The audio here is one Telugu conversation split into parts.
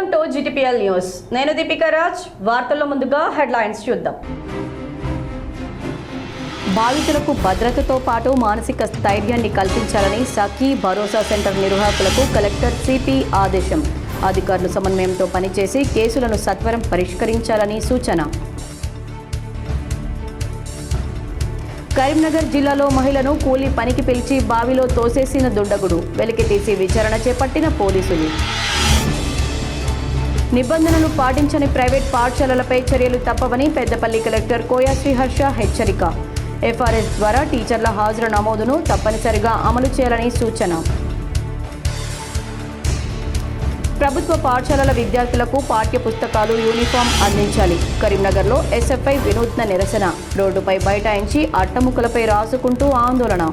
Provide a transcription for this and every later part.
Welcome to GTPL news. నేను దీపికా రాజ్. వార్తల్లో ముందుగా హెడ్లైన్స్ చూద్దాం. బాధితులకు భద్రతతో పాటు మానసిక స్థైర్యాన్ని కల్పించాలని సఖీ భరోసా సెంటర్ నిర్వాహకులకు కలెక్టర్ సిపి ఆదేశం. అధికారులు సమన్వయంతో పనిచేసి కేసులను సత్వరం పరిష్కరించాలని సూచన. కరీంనగర్ జిల్లాలో మహిళను కూలీ పనికి పిలిచి బావిలో తోసేసిన దుండగుడు వెలికితీసి విచారణ చేపట్టిన పోలీసులు. నిబంధనలు పాటించని ప్రైవేట్ పాఠశాలలపై చర్యలు తప్పవని పెద్దపల్లి కలెక్టర్ కోయా శ్రీహర్ష హెచ్చరిక. FRS ద్వారా టీచర్ల హాజరు నమోదును తప్పనిసరిగా అమలు చేయాలని సూచన. ప్రభుత్వ పాఠశాలల విద్యార్థులకు పాఠ్య పుస్తకాలు, యూనిఫామ్ అందించాలి. కరీంనగర్లో SFI వినూత్న నిరసన. రోడ్డుపై బైఠాయించి అట్టముక్కలపై రాసుకుంటూ ఆందోళన.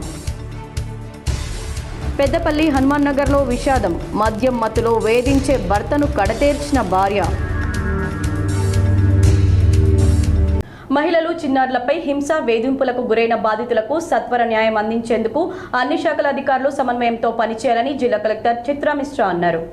పెద్దపల్లి హనుమాన్ నగర్లో విషాదం. మద్యం మత్తులో వేధించే భర్తను కడతేర్చిన భార్య. మహిళలు, చిన్నారులపై హింస, వేధింపులకు గురైన బాధితులకు సత్వర న్యాయం అందించేందుకు అన్ని శాఖల అధికారులు సమన్వయంతో పనిచేయాలని జిల్లా కలెక్టర్ చిత్రా మిశ్రా అన్నారు.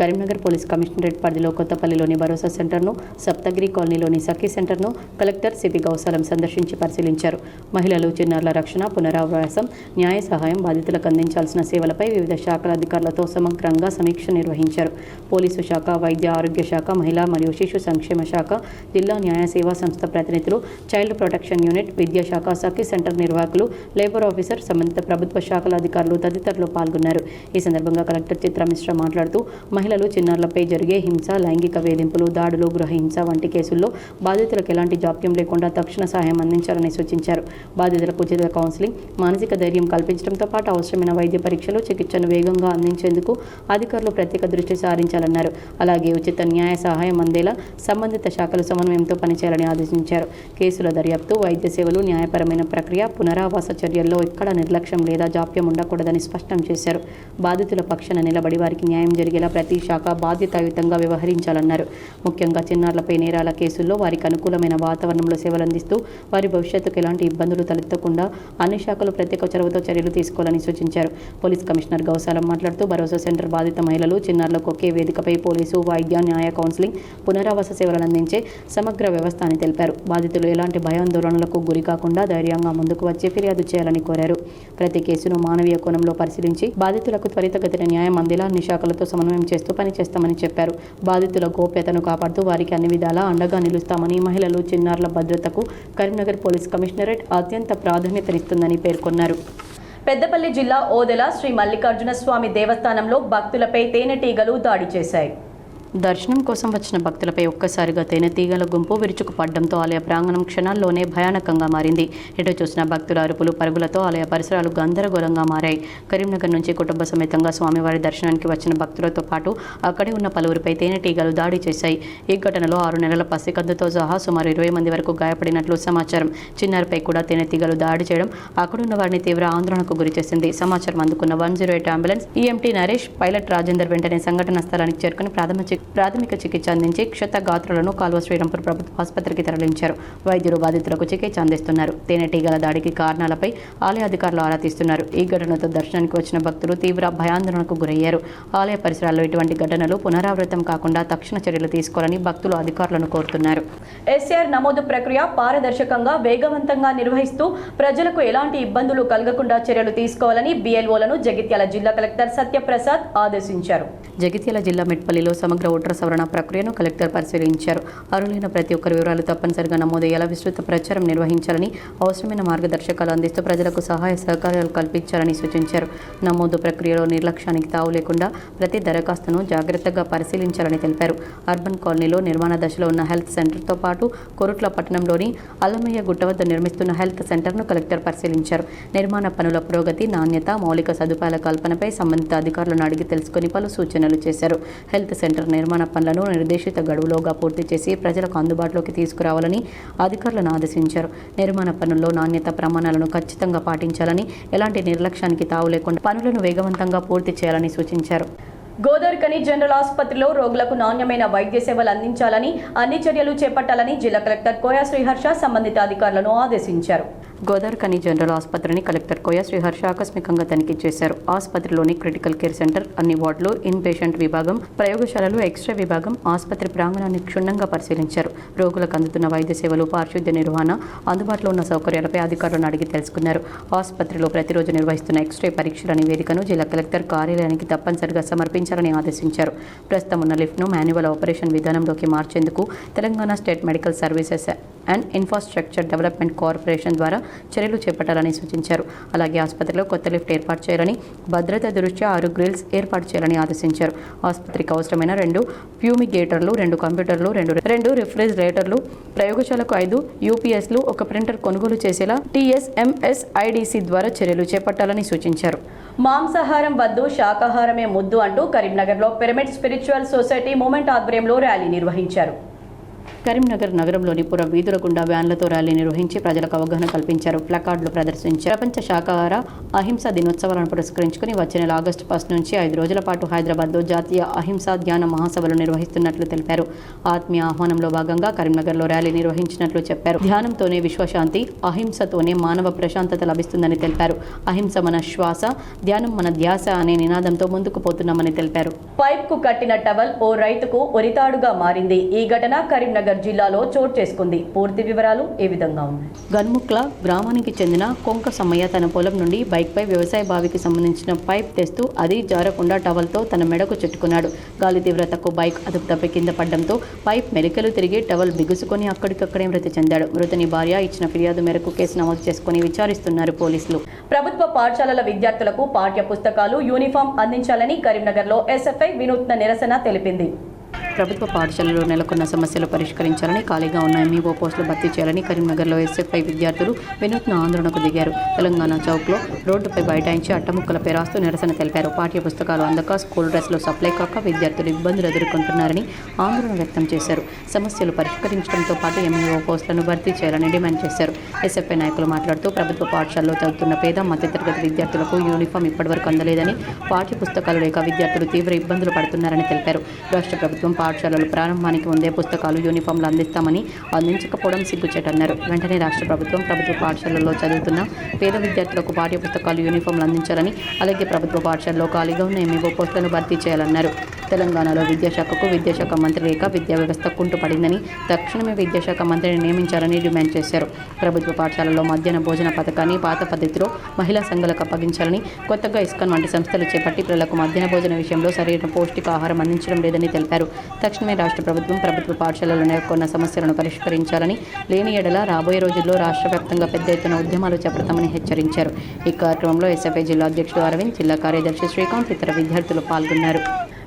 కరీంనగర్ పోలీస్ కమిషనరేట్ పరిధిలో కొత్తపల్లిలోని భరోసా సెంటర్ను, సప్తగిరి కాలనీలోని సఖీ సెంటర్ను కలెక్టర్ సిపి గౌసాలం సందర్శించి పరిశీలించారు. మహిళలు, చిన్నారుల రక్షణ, పునరావాసం, న్యాయ సహాయం, బాధితులకు అందించాల్సిన సేవలపై వివిధ శాఖల అధికారులతో సమగ్రంగా సమీక్ష నిర్వహించారు. పోలీసు శాఖ, వైద్య ఆరోగ్య శాఖ, మహిళా మరియు శిశు సంక్షేమ శాఖ, జిల్లా న్యాయ సేవా సంస్థ ప్రతినిధులు, చైల్డ్ ప్రొటెక్షన్ యూనిట్, విద్యాశాఖ, సఖీ సెంటర్ నిర్వాహకులు, లేబర్ ఆఫీసర్, సంబంధిత ప్రభుత్వ శాఖల అధికారులు తదితరులు పాల్గొన్నారు. ఈ సందర్భంగా కలెక్టర్ చిత్రా మిశ్రా మాట్లాడుతూ మహిళలు, చిన్నారులపై జరిగే హింస, లైంగిక వేధింపులు, దాడులు, గృహహింస వంటి కేసుల్లో బాధితులకు ఎలాంటి జాప్యం లేకుండా తక్షణ సహాయం అందించాలని సూచించారు. బాధితులకు ఉచిత కౌన్సిలింగ్, మానసిక ధైర్యం కల్పించడంతో పాటు అవసరమైన వైద్య పరీక్షలు, చికిత్సను వేగంగా అందించేందుకు అధికారులు ప్రత్యేక దృష్టి సారించాలన్నారు. అలాగే ఉచిత న్యాయ సహాయం అందేలా సంబంధిత శాఖలు సమన్వయంతో పనిచేయాలని ఆదేశించారు. కేసుల దర్యాప్తు, వైద్య సేవలు, న్యాయపరమైన ప్రక్రియ, పునరావాస చర్యల్లో ఎక్కడా నిర్లక్ష్యం లేదా జాప్యం ఉండకూడదని స్పష్టం చేశారు. బాధితుల పక్షాన నిలబడి వారికి న్యాయం జరిగేలా ప్రతి శాఖ బాధ్యతాయుతంగా వ్యవహరించాలన్నారు. ముఖ్యంగా చిన్నారులపై నేరాల కేసుల్లో వారికి అనుకూలమైన వాతావరణంలో సేవలందిస్తూ వారి భవిష్యత్తుకు ఎలాంటి ఇబ్బందులు తలెత్తకుండా అన్ని శాఖలు ప్రత్యేక చొరవతో చర్యలు తీసుకోవాలని సూచించారు. పోలీస్ కమిషనర్ గౌసాలం మాట్లాడుతూ భరోసా సెంటర్ బాధిత మహిళలు, చిన్నారులకు ఒకే వేదికపై పోలీసు, వైద్య, న్యాయ, కౌన్సిలింగ్, పునరావాస సేవలు అందించే సమగ్ర వ్యవస్థ అని తెలిపారు. బాధితులు ఎలాంటి భయాందోళనలకు గురి కాకుండా ధైర్యంగా ముందుకు వచ్చి ఫిర్యాదు చేయాలని కోరారు. ప్రతి కేసును మానవీయ కోణంలో పరిశీలించి బాధితులకు త్వరితగతిన న్యాయం అందేలా అన్ని శాఖలతో సమన్వయం చేస్తూ పనిచేస్తామని చెప్పారు. బాధితుల గోప్యతను కాపాడుతూ వారికి అన్ని విధాలా అండగా నిలుస్తామని, మహిళలు, చిన్నారుల భద్రతకు కరీంనగర్ పోలీస్ కమిషనరేట్ అత్యంత ప్రాధాన్యతనిస్తుందని పేర్కొన్నారు. పెద్దపల్లి జిల్లా ఓదెల శ్రీ మల్లికార్జున స్వామి దేవస్థానంలో భక్తులపై తేనెటీగలు దాడి చేశాయి. దర్శనం కోసం వచ్చిన భక్తులపై ఒక్కసారిగా తేనెటీగల గుంపు విరుచుకుపడడంతో ఆలయ ప్రాంగణం క్షణాల్లోనే భయానకంగా మారింది. ఎటు చూసిన భక్తుల అరుపులు, పరుగులతో ఆలయ పరిసరాలు గందరగోళంగా మారాయి. కరీంనగర్ నుంచి కుటుంబ సమేతంగా స్వామివారి దర్శనానికి వచ్చిన భక్తులతో పాటు అక్కడే ఉన్న పలువురిపై తేనెటీగలు దాడి చేశాయి. ఈ ఘటనలో 6 నెలల పసికందుతో సహా సుమారు 20 మంది వరకు గాయపడినట్లు సమాచారం. చిన్నారిపై కూడా తేనెటీగలు దాడి చేయడం అక్కడున్న వారిని తీవ్ర ఆందోళనకు గురిచేసింది. సమాచారం అందుకున్న 108 ambulance EMT Naresh, pilot Rajender వెంటనే సంఘటన స్థలానికి చేరుకుని ప్రాథమిక చికిత్స అందించి క్షతగాత్రులను కాల్వ శ్రీరాంపూర్ ప్రభుత్వ ఆసుపత్రికి తరలించారు. వైద్యులు బాధితులకు చికిత్స అందిస్తున్నారు. తేనెటీగల దాడికి కారణాలపై ఆలయ అధికారులు ఆరా తీస్తున్నారు. ఈ ఘటనతో దర్శనానికి వచ్చిన భక్తులు తీవ్ర భయాందోళనకు గురయ్యారు. ఆలయ పరిసరాల్లో ఇటువంటి ఘటనలు పునరావృతం కాకుండా తక్షణ చర్యలు తీసుకోవాలని భక్తులు అధికారులను కోరుతున్నారు. SR నమోదు ప్రక్రియ పారదర్శకంగా, వేగవంతంగా నిర్వహిస్తూ ప్రజలకు ఎలాంటి ఇబ్బందులు కలగకుండా చర్యలు తీసుకోవాలని BLOలను జగిత్యాల జిల్లా కలెక్టర్ సత్యప్రసాద్ ఆదేశించారు. జగిత్యాల జిల్లా మెట్పల్లిలో సమగ్ర ఓటర్ సవరణ ప్రక్రియను కలెక్టర్ పరిశీలించారు. అర్హులైన ప్రతి ఒక్కరి వివరాలు తప్పనిసరిగా నమోదయ్యేలా విస్తృత ప్రచారం నిర్వహించాలని, అవసరమైన మార్గదర్శకాలు అందిస్తూ ప్రజలకు సహాయ సహకారాలు కల్పించాలని సూచించారు. నమోదు ప్రక్రియలో నిర్లక్ష్యానికి తావు లేకుండా ప్రతి దరఖాస్తును జాగ్రత్తగా పరిశీలించాలని తెలిపారు. అర్బన్ కాలనీలో నిర్మాణ దశలో ఉన్న హెల్త్ సెంటర్తో పాటు కొరుట్ల పట్టణంలోని అల్లమయ్య గుట్ట వద్ద నిర్మిస్తున్న హెల్త్ సెంటర్ను కలెక్టర్ పరిశీలించారు. నిర్మాణ పనుల పురోగతి, నాణ్యత, మౌలిక సదుపాయాల కల్పనపై సంబంధిత అధికారులను అడిగి తెలుసుకుని పలు సూచనలు చేశారు. హెల్త్ సెంటర్ నిర్మాణ పనులను నిర్దేశిత గడువులోగా పూర్తి చేసి ప్రజలకు అందుబాటులోకి తీసుకురావాలని అధికారులను ఆదేశించారు. నిర్మాణ పనుల్లో నాణ్యత ప్రమాణాలను ఖచ్చితంగా పాటించాలని, ఎలాంటి నిర్లక్ష్యానికి తావు లేకుండా పనులను వేగవంతంగా పూర్తి చేయాలని సూచించారు. గోదావరిఖని జనరల్ ఆసుపత్రిలో రోగులకు నాణ్యమైన వైద్య సేవలు అందించాలని, అన్ని చర్యలు చేపట్టాలని జిల్లా కలెక్టర్ కోయా శ్రీహర్ష సంబంధిత అధికారులను ఆదేశించారు. గోదావరిఖని జనరల్ ఆసుపత్రిని కలెక్టర్ కోయ శ్రీహర్ష ఆకస్మికంగా తనిఖీ చేశారు. ఆసుపత్రిలోని క్రిటికల్ కేర్ సెంటర్, అన్ని వార్డులు, ఇన్ పేషెంట్ విభాగం, ప్రయోగశాలలు, ఎక్స్రే విభాగం, ఆసుపత్రి ప్రాంగణాన్ని క్షుణ్ణంగా పరిశీలించారు. రోగులకు అందుతున్న వైద్య సేవలు, పారిశుద్ధ్య నిర్వహణ, అందుబాటులో ఉన్న సౌకర్యాలపై అధికారులను అడిగి తెలుసుకున్నారు. ఆసుపత్రిలో ప్రతిరోజు నిర్వహిస్తున్న ఎక్స్రే పరీక్షల నివేదికను జిల్లా కలెక్టర్ కార్యాలయానికి తప్పనిసరిగా సమర్పించాలని ఆదేశించారు. ప్రస్తుతం ఉన్న లిఫ్ట్ను మాన్యువల్ ఆపరేషన్ విధానంలోకి మార్చేందుకు Telangana state medical services and infrastructure development corporation ద్వారా చర్యలు చేపట్టాలని సూచించారు. అలాగే ఆసుపత్రిలో కొత్త లిఫ్ట్ ఏర్పాటు చేయాలని, భద్రత దృష్ట్యా 6 గ్రిల్స్ ఏర్పాటు చేయాలని ఆదేశించారు. ఆసుపత్రికి అవసరమైన 2 ఫ్యూమిగేటర్లు, 2 కంప్యూటర్లు, 2 రిఫ్రిజిరేటర్లు, ప్రయోగశాలకు 5 యూపీఎస్లు, 1 ప్రింటర్ కొనుగోలు చేసేలా TSMSIDC ద్వారా చర్యలు చేపట్టాలని సూచించారు. మాంసాహారం వద్దు, శాకాహారమే ముద్దు అంటూ కరీంనగర్లో పిరమిడ్ స్పిరిచువల్ సొసైటీ మూమెంట్ ఆధ్వర్యంలో ర్యాలీ నిర్వహించారు. కరీంనగర్ నగరంలోని పుర వీధుల గుండా వ్యాన్లతో ర్యాలీ నిర్వహించి ప్రజలకు అవగాహన కల్పించారు. ప్లకార్డులు ప్రదర్శించారు. ప్రపంచ శాకాహార అహింసా దినోత్సవాలను పురస్కరించుకుని వచ్చే నెల ఆగస్టు 1 నుంచి 5 రోజుల పాటు హైదరాబాద్లో జాతీయ అహింసా ధ్యాన మహాసభలు నిర్వహిస్తున్నట్లు తెలిపారు. ఆత్మీయ ఆహ్వానంలో భాగంగా కరీంనగర్లో ర్యాలీ నిర్వహించినట్లు చెప్పారు. ధ్యానంతోనే విశ్వశాంతి, అహింసతోనే మానవ ప్రశాంతత లభిస్తుందని తెలిపారు. అహింస మన శ్వాస, ధ్యానం మన ధ్యాస అనే నినాదంతో ముందుకు పోతున్నామని తెలిపారు. పైప్ కు కట్టిన టవల్ ఓ రైతుకు ఉరితాడుగా మారింది. ఈ ఘటన కరీంనగర్ జిల్లాలో చోటు చేసుకుంది. పూర్తి వివరాలు ఈ విధంగా ఉన్నాయి. గన్ముక్ల గ్రామానికి చెందిన కొంక సమ్మయ్య తన పొలం నుండి బైక్పై వ్యవసాయ బావికి సంబంధించిన పైప్ తెస్తూ అది జారకుండా టవల్తో తన మెడకు చుట్టుకున్నాడు. గాలి తీవ్రతకు బైక్ అదుపు తప్పి కింద పడ్డంతో పైప్ మెలికలు తిరిగి టవల్ బిగుసుకొని అక్కడికక్కడే మృతి చెందాడు. మృతుని భార్య ఇచ్చిన ఫిర్యాదు మేరకు కేసు నమోదు చేసుకుని విచారిస్తున్నారు పోలీసులు. ప్రభుత్వ పాఠశాలల విద్యార్థులకు పాఠ్య పుస్తకాలు, యూనిఫామ్ అందించాలని కరీంనగర్లో ఎస్ఎఫ్ఐ వినూత్న నిరసన తెలిపింది. ప్రభుత్వ పాఠశాలలో నెలకొన్న సమస్యలు పరిష్కరించాలని, ఖాళీగా ఉన్న ఎంఈఓ పోస్టులు భర్తీ చేయాలని కరీంనగర్లో ఎస్ఎఫ్ఐ విద్యార్థులు వినూత్న ఆందోళనకు దిగారు. తెలంగాణ చౌక్లో రోడ్డుపై బైఠాయించి అట్టముక్కలపై రాస్తూ నిరసన తెలిపారు. పాఠ్య పుస్తకాలు అందక, స్కూల్ డ్రెస్లు సప్లై కాక విద్యార్థులు ఇబ్బందులు ఎదుర్కొంటున్నారని ఆందోళన వ్యక్తం చేశారు. సమస్యలు పరిష్కరించడంతో పాటు ఎంఈఓ పోస్టులను భర్తీ చేయాలని డిమాండ్ చేశారు. ఎస్ఎఫ్ఐ నాయకులు మాట్లాడుతూ ప్రభుత్వ పాఠశాలలో చదువుతున్న పేద, మధ్యతరగతి విద్యార్థులకు యూనిఫామ్ ఇప్పటివరకు అందలేదని, పాఠ్య పుస్తకాలు లేక విద్యార్థులు తీవ్ర ఇబ్బందులు పడుతున్నారని తెలిపారు. రాష్ట్ర ప్రభుత్వం పాఠశాలలు ప్రారంభానికి ముందే పుస్తకాలు, యూనిఫామ్లు అందిస్తామని అందించకపోవడం సిగ్గుచేటన్నారు. వెంటనే రాష్ట్ర ప్రభుత్వం ప్రభుత్వ పాఠశాలల్లో చదువుతున్న పేద విద్యార్థులకు పాఠ్య పుస్తకాలు, యూనిఫామ్లు అందించాలని, అలాగే ప్రభుత్వ పాఠశాలలో ఖాళీగా ఉన్న ఎంఈఓ పోస్టులను భర్తీ చేయాలన్నారు. తెలంగాణలో విద్యాశాఖ మంత్రి లేక విద్యా వ్యవస్థ కుంటుపడిందని, తక్షణమే విద్యాశాఖ మంత్రిని నియమించాలని డిమాండ్ చేశారు. ప్రభుత్వ పాఠశాలలో మధ్యాహ్న భోజన పథకాన్ని పాత పద్ధతిలో మహిళా సంఘాలకు అప్పగించాలని, కొత్తగా ఇస్కాన్ వంటి సంస్థలు చేపట్టి పిల్లలకు మధ్యాహ్న భోజన విషయంలో సరైన పౌష్టికాహారం అందించడం లేదని తెలిపారు. తక్షణమే రాష్ట్ర ప్రభుత్వం ప్రభుత్వ పాఠశాలలో నెలకొన్న సమస్యలను పరిష్కరించాలని, లేని ఎడల రాబోయే రోజుల్లో రాష్ట్ర వ్యాప్తంగా పెద్ద ఎత్తున ఉద్యమాలు చేపడతామని హెచ్చరించారు. ఈ కార్యక్రమంలో ఎస్ఎఫ్ఐ జిల్లా అధ్యక్షుడు అరవింద్, జిల్లా కార్యదర్శి శ్రీకాంత్, ఇతర విద్యార్థులు పాల్గొన్నారు.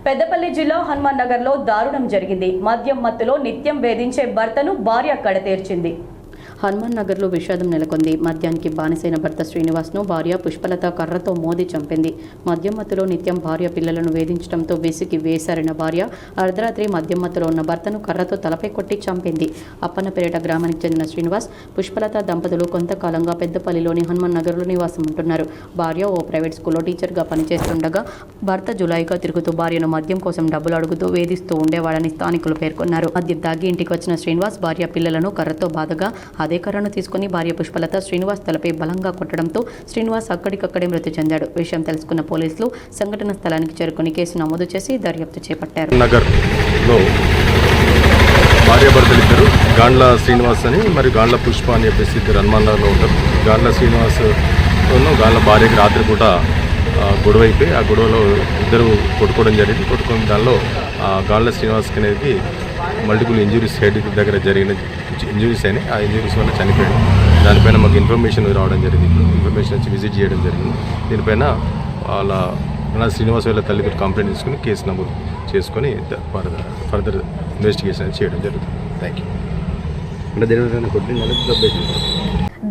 పెద్దపల్లి జిల్లా హనుమాన్ నగర్లో దారుణం జరిగింది. మద్యం మత్తులో నిత్యం వేధించే భర్తను భార్య కడతేర్చింది. హనుమాన్ నగర్లో విషాదం నెలకొంది. మద్యానికి బానిసైన భర్త శ్రీనివాస్ను భార్య పుష్పలత కర్రతో మోది చంపింది. మద్యం మత్తులో నిత్యం భార్య పిల్లలను వేధించడంతో విసిగి వేసారిన భార్య అర్ధరాత్రి మద్యం మత్తులో ఉన్న భర్తను కర్రతో తలపై కొట్టి చంపింది. అప్పన్నపేట గ్రామానికి చెందిన శ్రీనివాస్, పుష్పలత దంపతులు కొంతకాలంగా పెద్దపల్లిలోని హనుమాన్ నగర్లో నివాసం ఉంటున్నారు. భార్య ఓ ప్రైవేట్ స్కూల్లో టీచర్గా పనిచేస్తుండగా భర్త జులాయిగా తిరుగుతూ భార్యను మద్యం కోసం డబ్బులు అడుగుతూ వేధిస్తూ ఉండేవాడని స్థానికులు పేర్కొన్నారు. మద్యం తాగి ఇంటికి వచ్చిన శ్రీనివాస్ భార్య పిల్లలను కర్రతో బాధగా అదే కర్రను తీసుకుని భార్య పుష్పలత శ్రీనివాస్ తలపై బలంగా కొట్టడంతో శ్రీనివాస్ అక్కడికక్కడే మృతి చెందాడు. విషయం తెలుసుకున్న పోలీసులు సంఘటన స్థలానికి చేరుకుని కేసు నమోదు చేసి దర్యాప్తు చేపట్టారు. నగర్లో భార్యాభర్తలిద్దరు గాండ్ల శ్రీనివాస్ అని మరియు గాండ్ల పుష్ప అని చెప్పేసి ఇద్దరు హనుమాన్ నగర్లో ఉంటారు. గాండ్ల శ్రీనివాస్ గాండ్ల భార్యకి రాత్రి పూట గొడవ అయిపోయి ఆ గొడవలో ఇద్దరు కొట్టుకోవడం జరిగింది. కొట్టుకున్న దానిలో గాండ్ల శ్రీనివాస్కి అనేది మల్టిపుల్ ఇంజురీస్, హెడ్ దగ్గర జరిగిన ఇంజురీస్ అయినాయి. ఆ ఇంజురీస్ వల్ల చనిపోయాడు. దానిపైన మాకు ఇన్ఫర్మేషన్ రావడం జరిగింది. ఇన్ఫర్మేషన్ వచ్చి విజిట్ చేయడం జరిగింది. దీనిపైన వాళ్ళ శ్రీనివాస్ వాళ్ళ తల్లికి కంప్లైంట్ తీసుకుని కేసు నమోదు చేసుకొని ఫర్దర్ ఇన్వెస్టిగేషన్ చేయడం జరుగుతుంది. Thank you.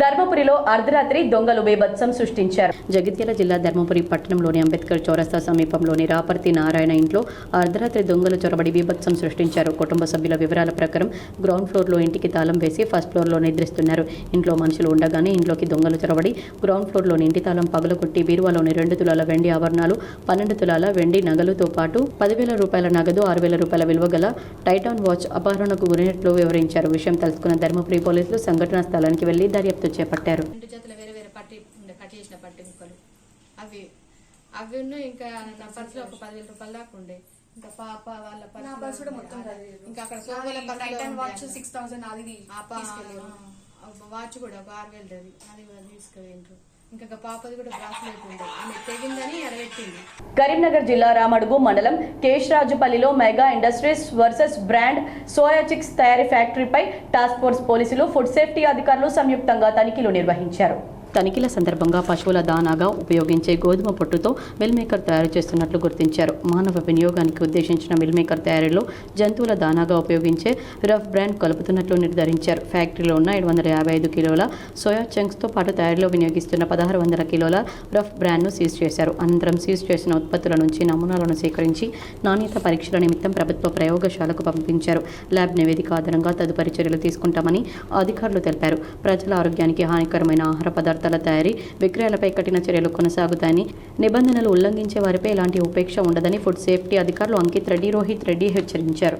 ధర్మపురిలో అర్ధరాత్రి దొంగలు బీభత్సం సృష్టించారు. జగిత్యాల జిల్లా ధర్మపురి పట్టణంలోని అంబేద్కర్ చౌరస్తా సమీపంలోని రాపర్తి నారాయణ ఇంట్లో అర్ధరాత్రి దొంగలు చొరబడి బీభత్సం సృష్టించారు. కుటుంబ సభ్యుల వివరాల ప్రకారం గ్రౌండ్ ఫ్లోర్లో ఇంటికి తాళం వేసి ఫస్ట్ ఫ్లోర్లో నిద్రిస్తున్నారు. ఇంట్లో మనుషులు ఉండగానే ఇంట్లోకి దొంగలు చొరబడి గ్రౌండ్ ఫ్లోర్లోని ఇంటి తాళం పగలగొట్టి బీరువాలోని 2 తులాల వెండి ఆభరణాలు, 12 తులాల వెండి నగలుతో పాటు 10,000 రూపాయల నగదు, 6,000 రూపాయల విలువ గల టైటాన్ వాచ్ అపహరణకు గురైనట్లు వివరించారు. విషయం తెలుసుకున్న ధర్మపురి పోలీసులు సంఘటనా స్థలానికి వెళ్లి దర్యాప్తు పనులు చేపట్టారు. 2 జతల వేరే వేరే పట్టి కట్ చేసిన పట్టి ముక్కలు అవి ఉన్నాయి. ఇంకా నా పర్సులో ఒక 10,000 రూపాయలు దాకా ఉండే. ఇంకా పాప వాళ్ళ పర్సు కూడా మొత్తం ఇంకా అక్కడ వాచ్ 6,000 అది వాచ్ కూడా ఒక 6,000 అది కూడా తీసుకెళ్ళిండ్రు. ఇంకా పాపది కూడా బ్రాస్లెట్ ఉంది, ఆమె తెగిందని అడగెట్టింది. కరీంనగర్ జిల్లా రామడుగు మండలం కేశరాజుపల్లిలో mega industries versus brand soya chicks తయారీ ఫ్యాక్టరీపై టాస్క్ ఫోర్స్ పోలీసులు, ఫుడ్ సేఫ్టీ అధికారులు సంయుక్తంగా తనిఖీలు నిర్వహించారు. తనిఖీల సందర్భంగా పశువుల దానాగా ఉపయోగించే గోధుమ పొట్టుతో మిల్ మేకర్ తయారు చేస్తున్నట్లు గుర్తించారు. మానవ వినియోగానికి ఉద్దేశించిన మిల్ మేకర్ తయారీలో జంతువుల దానాగా ఉపయోగించే రఫ్ బ్రాండ్ కలుపుతున్నట్లు నిర్ధారించారు. ఫ్యాక్టరీలో ఉన్న 755 కిలోల సోయా చంక్స్తో పాటు తయారీలో వినియోగిస్తున్న 1600 కిలోల రఫ్ బ్రాండ్ను సీజ్ చేశారు. అనంతరం సీజ్ చేసిన ఉత్పత్తుల నుంచి నమూనాలను సేకరించి నాణ్యత పరీక్షల నిమిత్తం ప్రభుత్వ ప్రయోగశాలకు పంపించారు. ల్యాబ్ నివేదిక ఆధారంగా తదుపరి చర్యలు తీసుకుంటామని అధికారులు తెలిపారు. ప్రజల ఆరోగ్యానికి హానికరమైన ఆహార పదార్థాల తయారీ, విక్రయాలపై కఠిన చర్యలు కొనసాగుతాయని, నిబంధనలు ఉల్లంఘించే వారిపై ఎలాంటి ఉపేక్ష ఉండదని ఫుడ్ సేఫ్టీ అధికారులు అంకిత్ రెడ్డి, రోహిత్ రెడ్డి హెచ్చరించారు.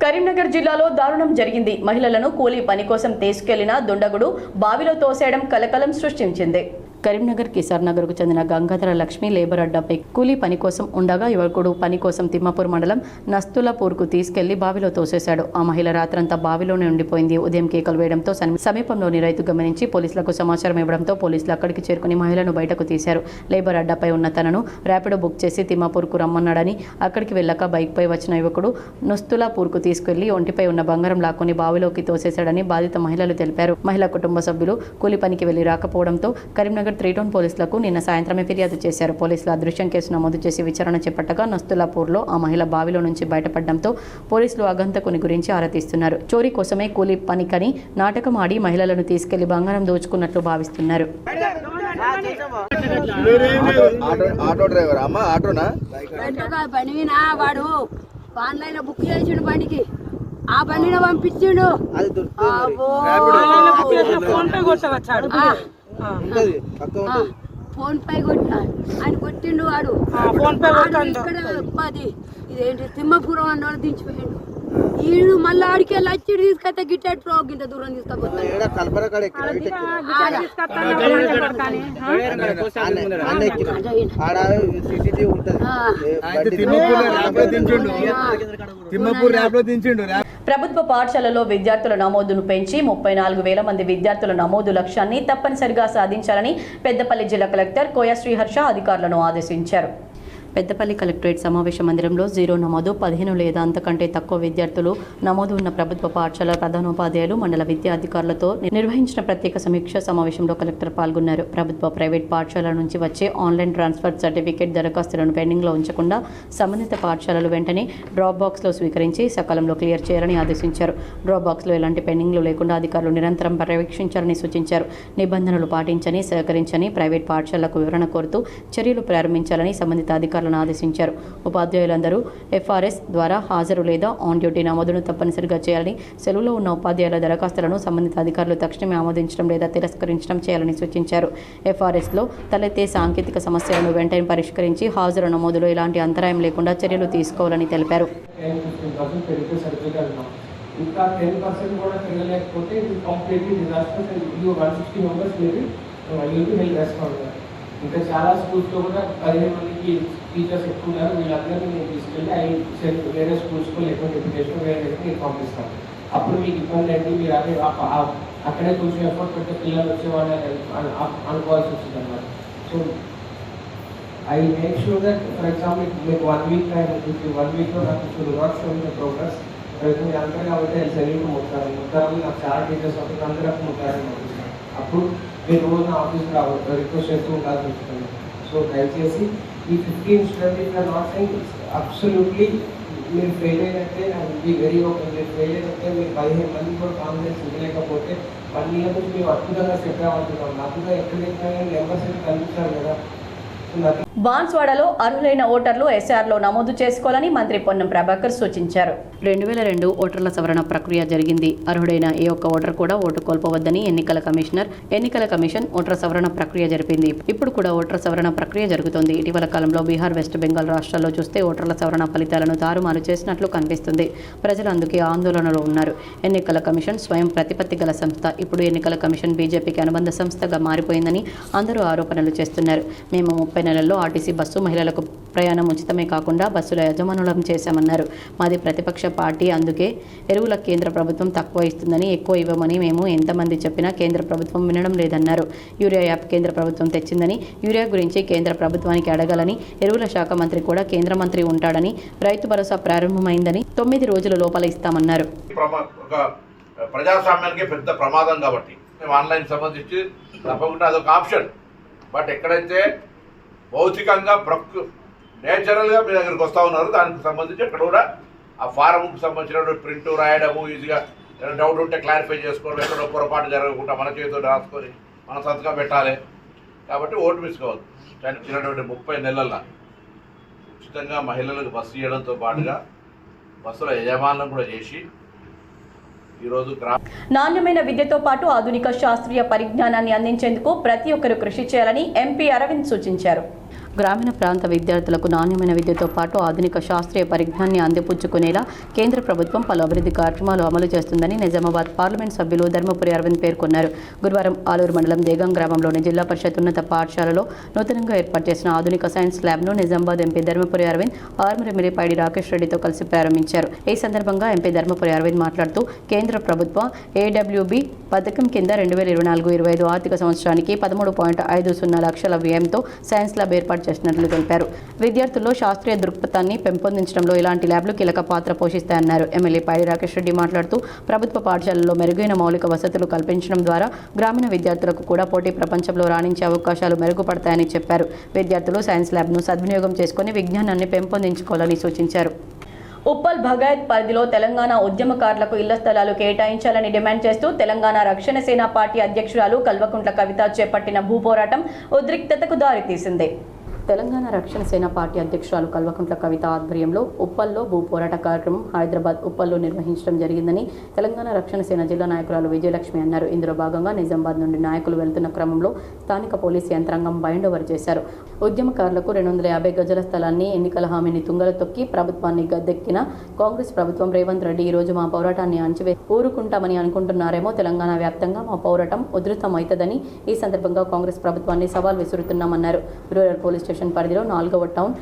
కరీంనగర్ జిల్లాలో దారుణం జరిగింది. మహిళలను కూలీ పని కోసం తీసుకెళ్లిన దుండగుడు బావిలో తోసేయడం కలకలం సృష్టించింది. కరీంనగర్ కిసార్ నగర్కు చెందిన గంగాధర లక్ష్మి లేబర్ అడ్డాపై కూలీ పని కోసం ఉండగా యువకుడు పని కోసం తిమ్మాపూర్ మండలం నస్తులాపూర్కు తీసుకెళ్లి బావిలో తోసేశాడు. ఆ మహిళ రాత్రంతా బావిలోనే ఉండిపోయింది. ఉదయం కేకలు వేయడంతో సమీపంలోని రైతు గమనించి పోలీసులకు సమాచారం ఇవ్వడంతో పోలీసులు అక్కడికి చేరుకుని మహిళను బయటకు తీశారు. లేబర్ అడ్డాపై ఉన్న తనను ర్యాపిడో బుక్ చేసి తిమ్మాపూర్కు రమ్మన్నాడని, అక్కడికి వెళ్ళాక బైక్పై వచ్చిన యువకుడు నస్తులాపూర్కు తీసుకెళ్లి ఒంటిపై ఉన్న బంగారం లాక్కొని బావిలోకి తోసేశాడని బాధిత మహిళలు తెలిపారు. మహిళా కుటుంబ సభ్యులు కూలీ పనికి వెళ్లి రాకపోవడంతో కరీంనగర్ 3 టౌన్ పోలీసులకు నిన్న సాయంత్రమే ఫిర్యాదు చేశారు. పోలీసులు అదృశ్యం కేసు నమోదు చేసి విచారణ చేపట్టగా నస్తులాపూర్లో ఆ మహిళ బావిలో నుంచి బయటపడడంతో పోలీసులు ఆగంతకుని గురించి ఆరా తీస్తున్నారు. చోరీ కోసమే కూలీ పనికని నాటకం ఆడి మహిళలను తీసుకెళ్లి బంగారం దోచుకున్నట్లు భావిస్తున్నారు. ఆటో డ్రైవర్ అమ్మ ఆటోనా వాడు ఆన్లైన్ లో బుక్ చేసిండు బండికి, ఆ బండిని పంపించిండు. ఫోన్ పే కొట్టినా ఆయన కొట్టిండు. వాడు ఇదేంటి తిమ్మపురం అన్న వాళ్ళు దించిపోయిండు. వీడు మళ్ళీ ఆడికి వెళ్ళి వచ్చి తీసుకొస్తే గిట్టెట్ గింత దూరం తీసుకపోతాడు. ప్రభుత్వ పాఠశాలలో విద్యార్థుల నమోదును పెంచి 34,000 మంది విద్యార్థుల నమోదు లక్ష్యాన్ని తప్పనిసరిగా సాధించాలని పెద్దపల్లి జిల్లా కలెక్టర్ కోయ శ్రీహర్ష అధికారులను ఆదేశించారు. పెద్దపల్లి కలెక్టరేట్ సమావేశ మందిరంలో 0 నమోదు, 15 లేదా అంతకంటే తక్కువ విద్యార్థులు నమోదు ఉన్న ప్రభుత్వ పాఠశాల ప్రధానోపాధ్యాయులు, మండల విద్యా అధికారులతో నిర్వహించిన ప్రత్యేక సమీక్ష సమావేశంలో కలెక్టర్ పాల్గొన్నారు. ప్రభుత్వ ప్రైవేట్ పాఠశాలల నుంచి వచ్చే ఆన్లైన్ ట్రాన్స్ఫర్ సర్టిఫికేట్ దరఖాస్తులను పెండింగ్లో ఉంచకుండా సంబంధిత పాఠశాలలు వెంటనే డ్రాప్ బాక్స్లో స్వీకరించి సకాలంలో క్లియర్ చేయాలని ఆదేశించారు. డ్రాప్ బాక్స్లో ఎలాంటి పెండింగ్లు లేకుండా అధికారులు నిరంతరం పర్యవేక్షించాలని సూచించారు. నిబంధనలు పాటించని, సహకరించని ప్రైవేట్ పాఠశాలకు వివరణ కోరుతూ చర్యలు ప్రారంభించాలని సంబంధిత అధికారులను ఆదేశించారు. ఉపాధ్యాయులందరూ FRS ద్వారా హాజరు లేదా ఆన్ డ్యూటీ నమోదును తప్పనిసరిగా చేయాలని, సెలవులో ఉన్న ఉపాధ్యాయుల దరఖాస్తులను సంబంధిత అధికారులు తక్షణమే ఆమోదించడం లేదా తిరస్కరించడం చేయాలని సూచించారు. FRSలో తలెత్తే సాంకేతిక సమస్యలను వెంటనే పరిష్కరించి హాజరు నమోదులో ఎలాంటి అంతరాయం లేకుండా చర్యలు తీసుకోవాలని తెలిపారు. ఇంకా 10% కూడా పెరగలేకపోతే ఇది కంప్లీట్లీ డిజాస్టర్. 160 members respond. ఇంకా చాలా స్కూల్స్లో కూడా 15 మందికి టీచర్స్ ఎక్కువ ఉన్నారు. వీళ్ళందరినీ నేను తీసుకెళ్ళి వేరే స్కూల్స్లో లేకపోతే ఎడ్యుకేషన్ వేరే పంపిస్తాను. అప్పుడు మీకు ఇబ్బంది అంటే మీరు అక్కడే కొంచెం ఎఫర్ట్ పెడితే పిల్లలు వచ్చేవాళ్ళని అనుకోవాల్సి వచ్చింది అన్నమాట. So I make sure that for example మీకు 1 వీక్ టైం ఉంటుంది. 1 వీక్లో నాకు నాట్ షోయింగ్ ద ప్రోగ్రెస్ మీరు అంటారు కాబట్టి సెలవు ముట్టారు. నాకు చాలా టీచర్స్ అవుతుంది, అందరూ ముట్టారని పంపిస్తాను. అప్పుడు మీరు రోజు నా ఆఫీస్లో రిక్వెస్ట్ చేస్తూ ఉండాల్సి వస్తుంది. సో దయచేసి ఈ 15 students are not saying absolutely మీరు ఫెయిల్ అయినట్టే. Be very open. మీరు ఫెయిల్ అయినట్టే మీరు 15 మంది కూడా కాన్ఫిడెన్స్ ఇవ్వలేకపోతే 1 ఇయర్ నుంచి మేము అద్భుతంగా సెట్ అవ్వతున్నాం. అద్భుతంగా ఎక్కడైతే నెంబర్స్ అయితే కనిపించారు కదా. బాన్స్వాడలో అర్హులైన ఓటర్లు ఎస్ఆర్లో నమోదు చేసుకోవాలని మంత్రి పొన్నం ప్రభాకర్ సూచించారు. 2002 ఓటర్ల సవరణ ప్రక్రియ జరిగింది. అర్హుడైన ఏ ఒక్క ఓటర్ కూడా ఓటు కోల్పోవద్దని ఎన్నికల కమిషన్ ఓటర్ సవరణ ప్రక్రియ జరిపింది. ఇప్పుడు కూడా ఓటర్ సవరణ ప్రక్రియ జరుగుతోంది. ఇటీవల కాలంలో బీహార్, వెస్ట్ బెంగాల్ రాష్ట్రాల్లో చూస్తే ఓటర్ల సవరణ ఫలితాలను తారుమారు చేసినట్లు కనిపిస్తుంది. ప్రజలు అందుకే ఆందోళనలో ఉన్నారు. ఎన్నికల కమిషన్ స్వయం ప్రతిపత్తి గల సంస్థ. ఇప్పుడు ఎన్నికల కమిషన్ బీజేపీకి అనుబంధ సంస్థగా మారిపోయిందని అందరూ ఆరోపణలు చేస్తున్నారు. మేము 30 నెలల్లో ఆర్టీసీ బస్సు మహిళలకు ప్రయాణం ఉచితమే కాకుండా బస్సుల యజమానులం చేశామన్నారు. మాది ప్రతిపక్ష పార్టీ, అందుకే ఎరువుల కేంద్ర ప్రభుత్వం తక్కువ ఇస్తుందని, ఎక్కువ ఇవ్వమని మేము ఎంతమంది చెప్పినా కేంద్ర ప్రభుత్వం వినడం లేదన్నారు. యూరియా యాప్ కేంద్ర ప్రభుత్వం తెచ్చిందని, యూరియా గురించి కేంద్ర ప్రభుత్వానికి అడగాలని, ఎరువుల శాఖ మంత్రి కూడా కేంద్ర మంత్రి ఉంటాడని, రైతు భరోసా ప్రారంభమైందని 9 రోజుల లోపల ఇస్తామన్నారు. ప్రజాస్వామ్యానికి పెద్ద ప్రమాదం కాబట్టి ఆన్లైన్ సంబంధించి తప్పకుండా అదొక ఆప్షన్. బట్ ఎక్కడైతే భౌతికంగా నేచురల్గా మీ దగ్గరికి వస్తూ ఉన్నారు, దానికి సంబంధించి ఎక్కడ కూడా ఆ ఫారంకు సంబంధించిన ప్రింట్ రాయడము, ఈజీగా డౌట్ ఉంటే క్లారిఫై చేసుకోవడం, ఎక్కడో పొరపాటు జరగకుండా మన చేతితో రాసుకొని మన సంతకం పెట్టాలి. కాబట్టి ఓటు మిస్ కావద్దు. చిన్నటువంటి 30 నెలల్లో ఉచితంగా మహిళలకు బస్సు ఇవ్వడంతో పాటుగా బస్సుల యజమానులను కూడా చేసి ఈరోజు నాణ్యమైన విద్యతో పాటు ఆధునిక శాస్త్రీయ పరిజ్ఞానాన్ని అందించేందుకు ప్రతి ఒక్కరూ కృషి చేయాలని ఎంపీ అరవింద్ సూచించారు. గ్రామీణ ప్రాంత విద్యార్థులకు నాణ్యమైన విద్యతో పాటు ఆధునిక శాస్త్రీయ పరిజ్ఞానాన్ని అందిపుచ్చుకునేలా కేంద్ర ప్రభుత్వం పలు అభివృద్ధి కార్యక్రమాలు అమలు చేస్తుందని నిజామాబాద్ పార్లమెంట్ సభ్యులు ధర్మపురి అరవింద్ పేర్కొన్నారు. గురువారం ఆలూరు మండలం దేగం గ్రామంలోని జిల్లా పరిషత్ ఉన్నత పాఠశాలలో నూతనంగా ఏర్పాటు చేసిన ఆధునిక సైన్స్ ల్యాబ్ను నిజామాబాద్ ఎంపీ ధర్మపురి అరవింద్ ఆర్మూర్ ఎమ్మెల్యే పైడి రాకేష్ రెడ్డితో కలిసి ప్రారంభించారు. ఈ సందర్భంగా ఎంపీ ధర్మపురి అరవింద్ మాట్లాడుతూ కేంద్ర ప్రభుత్వ ఏడబ్ల్యూబీ పథకం కింద 2024-25 ఆర్థిక సంవత్సరానికి 13.50 లక్షల వ్యయంతో సైన్స్ ల్యాబ్ ఏర్పాటు చేసినట్లు తెలిపారు. విద్యార్థుల్లో శాస్త్రీయ దృక్పథాన్ని పెంపొందించడంలో ఇలాంటి ల్యాబ్లు కీలక పాత్ర పోషిస్తాయన్నారు. ఎమ్మెల్యే పైడి రాకేష్ రెడ్డి మాట్లాడుతూ ప్రభుత్వ పాఠశాలల్లో మెరుగైన మౌలిక వసతులు కల్పించడం ద్వారా గ్రామీణ విద్యార్థులకు కూడా పోటీ ప్రపంచంలో రాణించే అవకాశాలు మెరుగుపడతాయని చెప్పారు. విద్యార్థులు సైన్స్ ల్యాబ్ను సద్వినియోగం చేసుకుని విజ్ఞానాన్ని పెంపొందించుకోవాలని సూచించారు. ఉప్పల్ భగాయత్ పరిధిలో తెలంగాణ ఉద్యమకారులకు ఇళ్ల స్థలాలు కేటాయించాలని డిమాండ్ చేస్తూ తెలంగాణ రక్షణ సేన పార్టీ అధ్యక్షురాలు కల్వకుంట్ల కవిత చేపట్టిన భూపోరాటం ఉద్రిక్తతకు దారితీసింది. తెలంగాణ రక్షణ సేన పార్టీ అధ్యక్షురాలు కల్వకుంట్ల కవిత ఆధ్వర్యంలో ఉప్పల్లో భూపోరాట కార్యక్రమం హైదరాబాద్ ఉప్పల్లో నిర్వహించడం జరిగిందని తెలంగాణ రక్షణ సేన జిల్లా నాయకురాలు విజయలక్ష్మి అన్నారు. ఇందులో భాగంగా నిజామాబాద్ నుండి నాయకులు వెళ్తున్న క్రమంలో స్థానిక పోలీసు యంత్రాంగం బైండ్ ఓవర్ చేశారు. ఉద్యమకారులకు 250 గజాల స్థలాన్ని ఎన్నికల హామీని తుంగలు తొక్కి ప్రభుత్వాన్ని గద్దెక్కిన కాంగ్రెస్ ప్రభుత్వం రేవంత్ రెడ్డి ఈ రోజు మా పోరాటాన్ని ఊరుకుంటామని అనుకుంటున్నారేమో. తెలంగాణ వ్యాప్తంగా మా పోరాటం ఉధృతమవుతుందని ఈ సందర్భంగా కాంగ్రెస్ ప్రభుత్వాన్ని సవాల్ విసురుతున్నామన్నారు. రూరల్ పోలీస్ స్టేషన్ పరిధిలో 4వ town,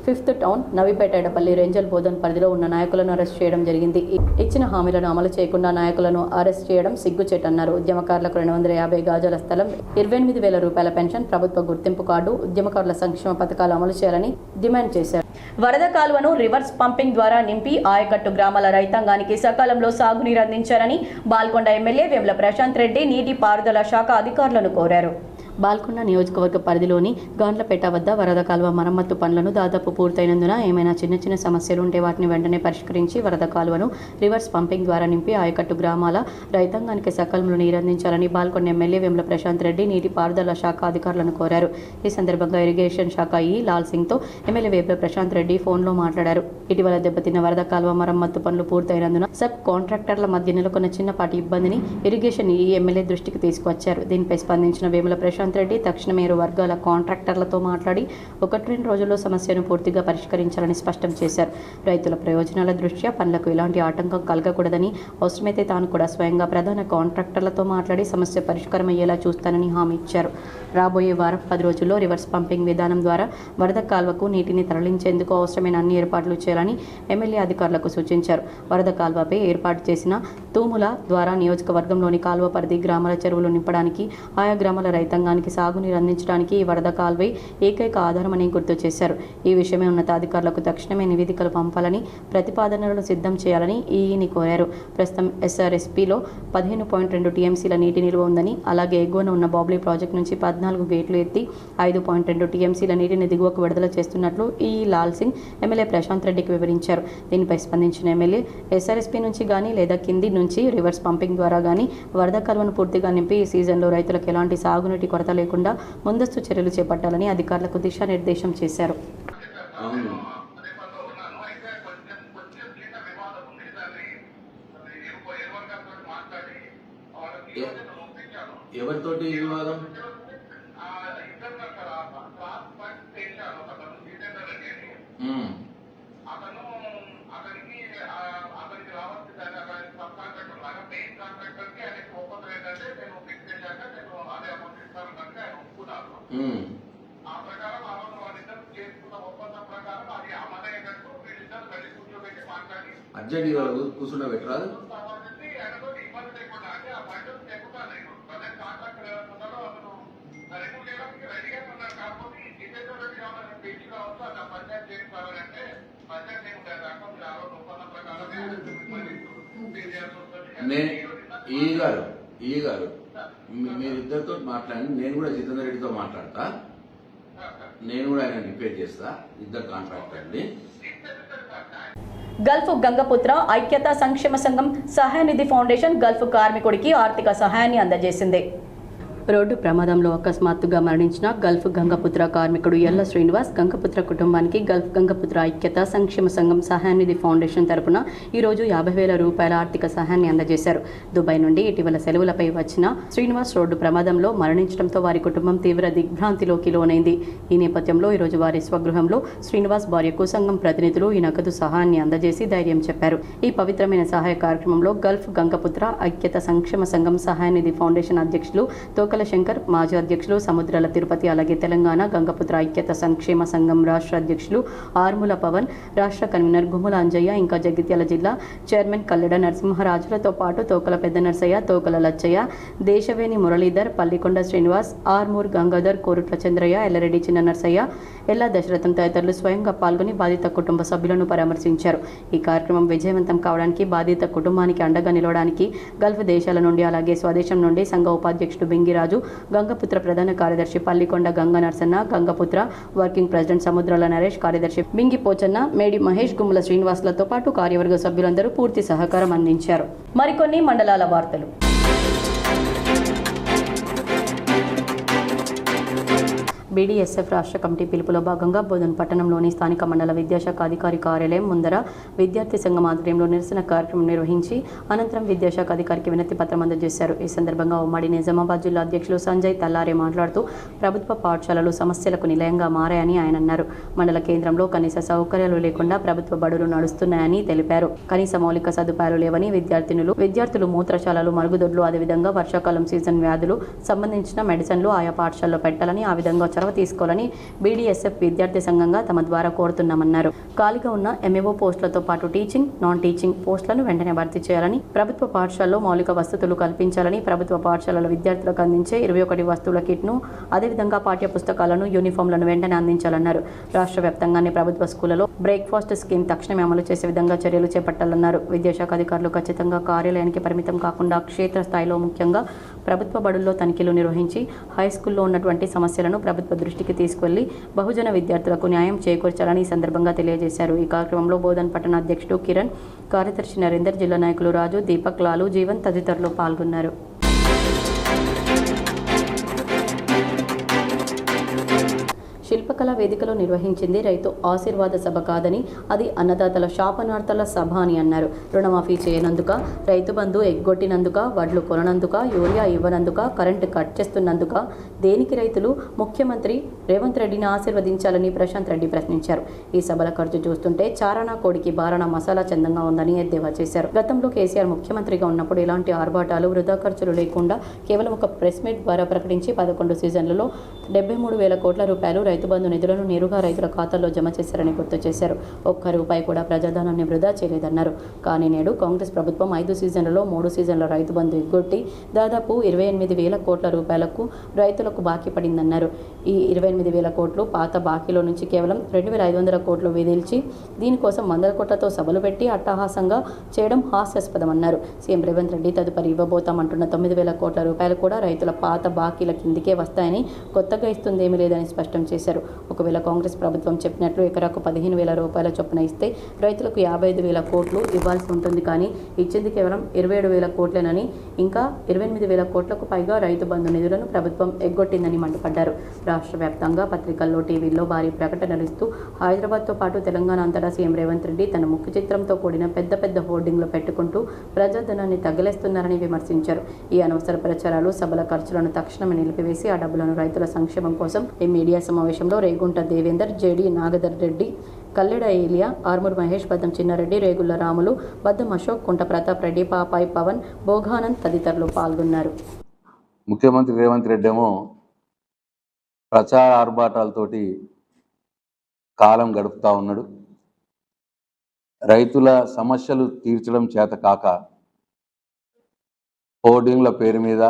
5th town, Navipet, Edapalli, Renjal Bodhan పరిధిలో ఉన్న నాయకులను అరెస్ట్ చేయడం జరిగింది. ఇచ్చిన హామీలను అమలు చేయకుండా నాయకులను అరెస్ట్ చేయడం సిగ్గుచేటన్నారు. ఉద్యమకారులకు 250 గజాల స్థలం, 28,000 రూపాయల పెన్షన్, ప్రభుత్వ గుర్తింపు కార్డు, ఉద్యమకారుల సంక్షేమ పథకాలు అమలు చేయాలని డిమాండ్ చేశారు. వరద కాలువను రివర్స్ పంపింగ్ ద్వారా నింపి ఆయకట్టు గ్రామాల రైతాంగానికి సకాలంలో సాగునీరు అందించారని బాల్కొండ ఎమ్మెల్యే వేముల ప్రశాంత్ రెడ్డి నీటి పారుదల శాఖ అధికారులను కోరారు. బాల్కొండ నియోజకవర్గ పరిధిలోని గాండ్లపేట వద్ద వరద కాలువ మరమ్మత్తు పనులను దాదాపు పూర్తయినందున ఏమైనా చిన్న సమస్యలు ఉంటే వాటిని వెంటనే పరిష్కరించి వరద కాలువను రివర్స్ పంపింగ్ ద్వారా నింపి ఆయకట్టు గ్రామాల రైతాంగానికి సకాలంలో నీరందించాలని బాల్కొండ ఎమ్మెల్యే వేముల ప్రశాంత్ రెడ్డి నీటి పారుదల శాఖ అధికారులను కోరారు. ఈ సందర్భంగా ఇరిగేషన్ శాఖ లాల్ సింగ్తో ఎమ్మెల్యే వేముల ప్రశాంత్ రెడ్డి ఫోన్లో మాట్లాడారు. ఇటీవల దెబ్బతిన్న వరద కాలువ మరమ్మత్తు పనులు పూర్తయినందున సబ్ కాంట్రాక్టర్ల మధ్య నెలకొన్న చిన్నపాటి ఇబ్బందిని ఇరిగేషన్ ఎమ్మెల్యే దృష్టికి తీసుకువచ్చారు. దీనిపై స్పందించిన వేముల ప్రశాంత్ రెడ్డి తక్షణమే ఇరు వర్గాల కాంట్రాక్టర్లతో మాట్లాడి 1-2 రోజుల్లో సమస్యను పూర్తిగా పరిష్కరించాలని స్పష్టం చేశారు. రైతుల ప్రయోజనాల దృష్ట్యా పనులకు ఎలాంటి ఆటంకం కలగకూడదని, అవసరమైతే తాను కూడా స్వయంగా ప్రధాన కాంట్రాక్టర్లతో మాట్లాడి సమస్య పరిష్కారం అయ్యేలా చూస్తానని హామీ ఇచ్చారు. రాబోయే వారం 10 రోజుల్లో రివర్స్ పంపింగ్ విధానం ద్వారా వరద కాల్వకు నీటిని తరలించేందుకు అవసరమైన అన్ని ఏర్పాట్లు చేయాలని ఎమ్మెల్యే అధికారులకు సూచించారు. వరద కాల్వపై ఏర్పాటు చేసిన తూముల ద్వారా నియోజకవర్గంలోని కాల్వ పరిధి గ్రామాల చెరువులు నింపడానికి, ఆయా గ్రామాల రైతాంగానికి సాగునీరు అందించడానికి ఈ వరద కాల్వే ఏకైక ఆధారమని గుర్తు చేశారు. ఈ విషయమే ఉన్నతాధికారులకు తక్షణమే నివేదికలు పంపాలని, ప్రతిపాదనలను సిద్ధం చేయాలని ఈఈని కోరారు. ప్రస్తుతం ఎస్ఆర్ఎస్పీలో 15.2 టీఎంసీల నీటి నిల్వ ఉందని, అలాగే ఎగువన ఉన్న బాబ్లీ ప్రాజెక్టు నుంచి 14 గేట్లు ఎత్తి 5.2 టీఎంసీల నీటిని దిగువకు విడుదల చేస్తున్నట్లు ఈఈ లాల్ సింగ్ ఎమ్మెల్యే ప్రశాంత్ రెడ్డికి వివరించారు. దీనిపై స్పందించిన ఎమ్మెల్యే ఎస్ఆర్ఎస్పీ నుంచి కానీ లేదా కింది నుంచి రివర్స్ పంపింగ్ ద్వారా కానీ వరద కాలువను పూర్తిగా నింపి ఈ సీజన్లో రైతులకు ఎలాంటి సాగునీటి కొరత కొరత లేకుండా ముందస్తు చర్యలు చేపట్టాలని అధికారులకు దిశానిర్దేశం చేశారు. ఎవరితోటి వివాదం? అర్జెంట్ ఇవాళ కూర్చుండబెట్టరాదు. ఈ గారు మీరిద్దరితో మాట్లాడి నేను కూడా జితేందర్ రెడ్డితో మాట్లాడతా. నేను కూడా ఆయన రిపేర్ చేస్తా. ఇద్దరు కాంట్రాక్టర్ని. గల్ఫ్ గంగపుత్ర ఐక్యతా సంక్షేమ సంఘం సహాయనిధి ఫౌండేషన్ గల్ఫ్ కార్మికుడికి ఆర్థిక సహాయాన్ని అందజేసింది. రోడ్డు ప్రమాదంలో అకస్మాత్తుగా మరణించిన గల్ఫ్ గంగపుత్ర కార్మికుడు ఎల్ల శ్రీనివాస్ గంగపుత్ర కుటుంబానికి గల్ఫ్ గంగపుత్ర ఐక్యత సంక్షేమ సంఘం సహాయనిధి ఫౌండేషన్ తరపున ఈరోజు 50,000 రూపాయల ఆర్థిక సహాయాన్ని అందజేశారు. దుబాయ్ నుండి ఇటీవల సెలవులపై వచ్చిన శ్రీనివాస్ రోడ్డు ప్రమాదంలో మరణించడంతో వారి కుటుంబం తీవ్ర దిగ్భ్రాంతిలోకి లోనైంది. ఈ నేపథ్యంలో ఈరోజు వారి స్వగృహంలో శ్రీనివాస్ భార్యకు సంఘం ప్రతినిధులు ఈ నగదు సహాయాన్ని అందజేసి ధైర్యం చెప్పారు. ఈ పవిత్రమైన సహాయ కార్యక్రమంలో గల్ఫ్ గంగపుత్ర ఐక్యత సంక్షేమ సంఘం సహాయనిధి ఫౌండేషన్ అధ్యక్షులు తోకల శంకర్, మాజీ అధ్యక్షులు సముద్రాల తిరుపతి, అలాగే తెలంగాణ గంగపుత్ర ఐక్యత సంక్షేమ సంఘం రాష్ట్ర అధ్యక్షులు ఆర్ముల పవన్, రాష్ట్ర కన్వీనర్ గుమ్మల అంజయ్య, ఇంకా జగిత్యాల జిల్లా చైర్మన్ కల్లెడ నరసింహరాజులతో పాటు తోకల పెద్ద నర్సయ్య, తోకల లచ్చయ్య, దేశవేణి మురళీధర్, పల్లికొండ శ్రీనివాస్, ఆర్మూర్ గంగాధర్, కోరుట్ల చంద్రయ్య, ఎల్లరెడ్డి చిన్న నర్సయ్య, ఎల్లా దశరథం తదితరులు స్వయంగా పాల్గొని బాధిత కుటుంబ సభ్యులను పరామర్శించారు. ఈ కార్యక్రమం విజయవంతం కావడానికి బాధిత కుటుంబానికి అండగా నిలవడానికి గల్ఫ్ దేశాల నుండి అలాగే స్వదేశం నుండి సంఘ ఉపాధ్యక్షుడు బింగిరాజు, గంగపుత్ర ప్రధాన కార్యదర్శి పల్లికొండ గంగ నర్సన్న, గంగపుత్ర వర్కింగ్ ప్రెసిడెంట్ సముద్రాల నరేష్, కార్యదర్శి బింగి పోచన్న, మేడి మహేష్, గుమ్మల శ్రీనివాసులతో పాటు కార్యవర్గ సభ్యులందరూ పూర్తి సహకారం అందించారు. మరికొన్ని మండలాల వార్తలు. బీడీఎస్ఎఫ్ రాష్ట్ర కమిటీ పిలుపులో భాగంగా బోధన్ పట్టణంలోని స్థానిక మండల విద్యాశాఖ అధికారి కార్యాలయం ముందర విద్యార్థి సంఘం ఆధ్వర్యంలో నిరసన కార్యక్రమం నిర్వహించి అనంతరం విద్యాశాఖ అధికారికి వినతి పత్రం అందజేశారు. ఈ సందర్భంగా ఉమ్మడి నిజామాబాద్ జిల్లా అధ్యక్షులు సంజయ్ తల్లారే మాట్లాడుతూ ప్రభుత్వ పాఠశాలలు సమస్యలకు నిలయంగా మారాయని ఆయన అన్నారు. మండల కేంద్రంలో కనీస సౌకర్యాలు లేకుండా ప్రభుత్వ బడులు నడుస్తున్నాయని తెలిపారు. కనీస మౌలిక సదుపాయాలు లేవని విద్యార్థులు మూత్రశాలలు, మరుగుదొడ్లు, అదేవిధంగా వర్షాకాలం సీజన్ వ్యాధులు సంబంధించిన మెడిసిన్లు ఆయా పాఠశాలలో పెట్టాలని, ఆ విధంగా చొరవ తీసుకోవాలని బీడీఎస్ఎఫ్ విద్యార్థి సంఘంగా తమ ద్వారా కోరుతున్నామన్నారు. ఖాళీగా ఉన్న ఎంఏఓ పోస్టులతో పాటు టీచింగ్, నాన్ టీచింగ్ పోస్టులను వెంటనే భర్తీ చేయాలని, ప్రభుత్వ పాఠశాలలో మౌలిక వసతులు కల్పించాలని, ప్రభుత్వ పాఠశాలల విద్యార్థులకు అందించే 21 వస్తువుల కిట్ను, అదేవిధంగా పాఠ్య పుస్తకాలను, యూనిఫామ్లను వెంటనే అందించాలన్నారు. రాష్ట్ర వ్యాప్తంగానే ప్రభుత్వ స్కూళ్లలో బ్రేక్ఫాస్ట్ స్కీమ్ తక్షణమే అమలు చేసే విధంగా చర్యలు చేపట్టాలన్నారు. విద్యాశాఖ అధికారులు ఖచ్చితంగా కార్యాలయానికి పరిమితం కాకుండా క్షేత్రస్థాయిలో ముఖ్యంగా ప్రభుత్వ బడుల్లో తనిఖీలు నిర్వహించి హైస్కూల్లో ఉన్నటువంటి సమస్యలను ప్రభుత్వ దృష్టికి తీసుకెళ్లి బహుజన విద్యార్థులకు న్యాయం చేకూర్చాలని ఈ సందర్భంగా తెలియజేశారు. ఈ కార్యక్రమంలో బోధన్ పట్టణ అధ్యక్షుడు కిరణ్, కార్యదర్శి నరేందర్, జిల్లా నాయకులు రాజు, దీపక్, లాలు, జీవన్ తదితరులు పాల్గొన్నారు. శిల్పకళా వేదికలో నిర్వహించింది రైతు ఆశీర్వాద సభ కాదని, అది అన్నదాతల శాపనార్థాల సభ అని అన్నారు. రుణమాఫీ చేయనందుక, రైతు బంధు ఎగ్గొట్టినందుక, వడ్లు కొననందుక, యూరియా ఇవ్వనందుక, కరెంటు కట్ చేస్తున్నందుక, దేనికి రైతులు ముఖ్యమంత్రి రేవంత్ రెడ్డిని ఆశీర్వదించాలని ప్రశాంత్ రెడ్డి ప్రశ్నించారు. ఈ సభల ఖర్చు చూస్తుంటే చారానా కోడికి బారానా మసాలా చందంగా ఉందని ఎద్దేవా చేశారు. గతంలో కేసీఆర్ ముఖ్యమంత్రిగా ఉన్నప్పుడు ఇలాంటి ఆర్భాటాలు, వృధా ఖర్చులు లేకుండా కేవలం ఒక ప్రెస్ మీట్ ద్వారా ప్రకటించి 11 సీజన్లలో 73,000 కోట్ల రూపాయలు రైతు బంధు నిధులను నేరుగా రైతుల ఖాతాల్లో జమ చేశారని గుర్తు చేశారు. ఒక్క రూపాయి కూడా ప్రజాధనాన్ని వృధా చేయలేదన్నారు. కానీ నేడు కాంగ్రెస్ ప్రభుత్వం 5 సీజన్లలో 3 సీజన్ల రైతు బంధు ఎగ్గొట్టి దాదాపు 28,000 కోట్ల రూపాయలకు రైతులకు బాకీ పడిందన్నారు. ఈ 28,000 కోట్లు పాత బాకీలో నుంచి కేవలం 2,500 కోట్లు విధిల్చి దీనికోసం 100 కోట్లతో సభలు పెట్టి అట్టహాసంగా చేయడం హాస్యాస్పదమన్నారు. సీఎం రేవంత్ రెడ్డి తదుపరి ఇవ్వబోతామంటున్న 9,000 కోట్ల రూపాయలు కూడా రైతుల పాత బాకీల కిందికే వస్తాయని, కొత్తగా కొత్తగా ఇస్తుంది ఏమీ లేదని స్పష్టం చేశారు. ఒకవేళ కాంగ్రెస్ ప్రభుత్వం చెప్పినట్లు ఎకరాకు 15,000 రూపాయల చొప్పున ఇస్తే రైతులకు 55,000 కోట్లు ఇవ్వాల్సి ఉంటుంది. కానీ ఇచ్చింది కేవలం 27,000 కోట్లేనని, ఇంకా 28,000 కోట్లకు పైగా రైతు బంధు నిధులను ప్రభుత్వం ఎగ్గొట్టిందని మండిపడ్డారు. రాష్ట్ర వ్యాప్తంగా పత్రికల్లో, టీవీల్లో భారీ ప్రకటనలు ఇస్తూ హైదరాబాద్తో పాటు తెలంగాణ అంతటా సీఎం రేవంత్ రెడ్డి తన ముఖ్య చిత్రంతో కూడిన పెద్ద పెద్ద హోర్డింగ్లు పెట్టుకుంటూ ప్రజాధనాన్ని తగలేస్తున్నారని విమర్శించారు. ఈ అనవసర ప్రచారాలు, సభల ఖర్చులను తక్షణమే నిలిపివేసి ఆ డబ్బులను రైతుల సంక్షేమం కోసం ఈ మీడియా సమావేశంలో రేగుంట దేవేందర్, జేడి నాగదర్ రెడ్డి, కల్లెడ ఏలియా, ఆర్మూర్ మహేష్, బద్దం చిన్నారెడ్డి, రేగుళ్ల రాములు, బద్దం అశోక్, కుంట ప్రతాప్ రెడ్డి, పాపాయ్ పవన్, భోగానంద్ తదితరులు పాల్గొన్నారు. ముఖ్యమంత్రి రేవంత్ రెడ్డి ఏమో ప్రచార ఆర్భాటాలతోటి కాలం గడుపుతా ఉన్నాడు. రైతుల సమస్యలు తీర్చడం చేత కాక హోర్డింగ్ల పేరు మీద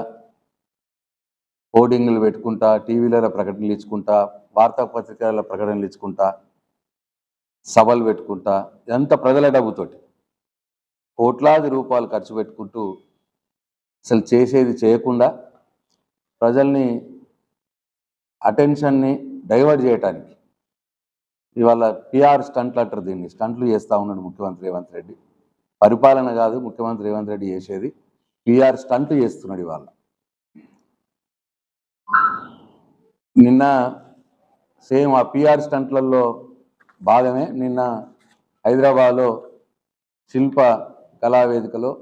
హోర్డింగ్లు పెట్టుకుంటా, టీవీలలో ప్రకటనలు ఇచ్చుకుంటా, వార్తాపత్రికల ప్రకటనలు ఇచ్చుకుంటా, సభలు పెట్టుకుంటా, ఇదంతా ప్రజల డబ్బుతోటి కోట్లాది రూపాయలు ఖర్చు పెట్టుకుంటూ అసలు చేసేది చేయకుండా ప్రజల్ని అటెన్షన్ని డైవర్ట్ చేయడానికి ఇవాళ పిఆర్ స్టంట్లు అంటారు. దీన్ని స్టంట్లు చేస్తూ ఉన్నాడు ముఖ్యమంత్రి రేవంత్ రెడ్డి. పరిపాలన కాదు ముఖ్యమంత్రి రేవంత్ రెడ్డి చేసేది, పిఆర్ స్టంట్ చేస్తున్నాడు. ఇవాళ నిన్న సేమ్ ఆ పిఆర్ స్టంట్లలో భాగమే నిన్న హైదరాబాద్లో శిల్ప కళావేదికలో